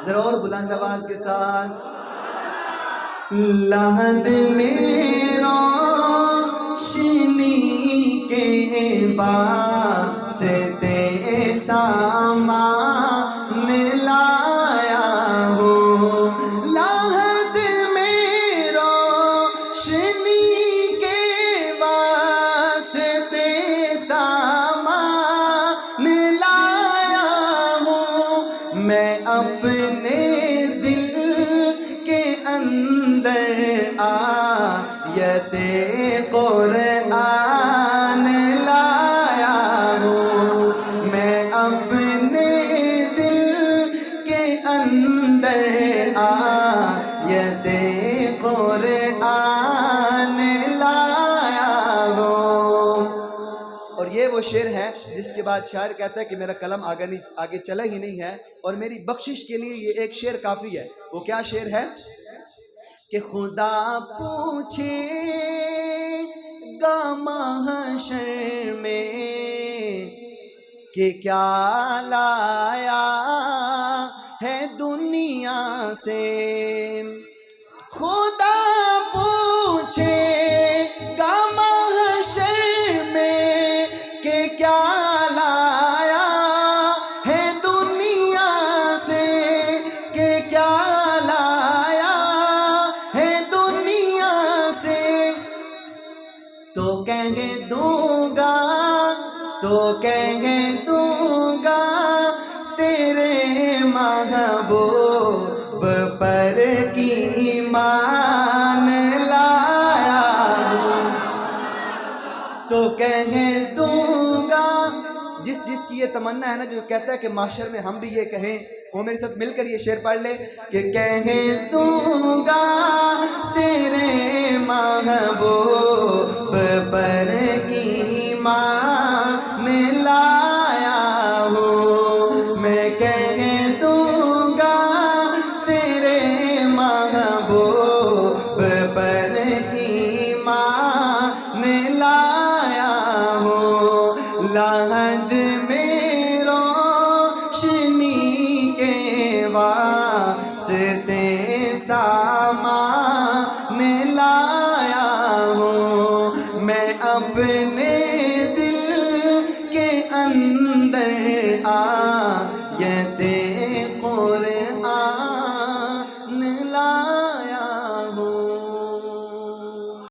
ذرا اور بلند آواز کے ساتھ. لحد میں روشنی کے واسطے سامان لایا ہوں. لحد میں روشنی کے واسطے سامان لایا ہوں. میں اپنے دل کے اندر آیت قرآن لایا ہوں. میں اپنے دل کے اندر آیت قرآن لایا ہوں. اور یہ وہ شعر ہے جس کے بعد شاعر کہتا ہے کہ میرا قلم آگے چلا ہی نہیں ہے اور میری بخشش کے لیے یہ ایک شعر کافی ہے. وہ کیا شعر ہے کہ خدا پوچھے گا محشر میں کہ کیا لایا ہے دنیا سے. خدا پوچھے گا محشر میں کہ کیا لایا ہے دنیا سے, کہ کیا لایا ہے دنیا سے. تو کہہ دوں گا تیرے محبوب پر ایمان لایا ہوں. تو کہہ دوں گا جس کی یہ تمنا ہے نا, جو کہتا ہے کہ محشر میں ہم بھی یہ کہیں, وہ میرے ساتھ مل کر یہ شعر پڑھ لے کہ کہہ دوں گا تیرے محبوب پر ایمان لایا ہوں. میں کہہ دوں گا تیرے محبوب پر ایمان لایا ہوں. لحد میں روشنی کے واسطے سامان لایا ہوں. میں اپنے دل کے اندر آیت قرآن لایا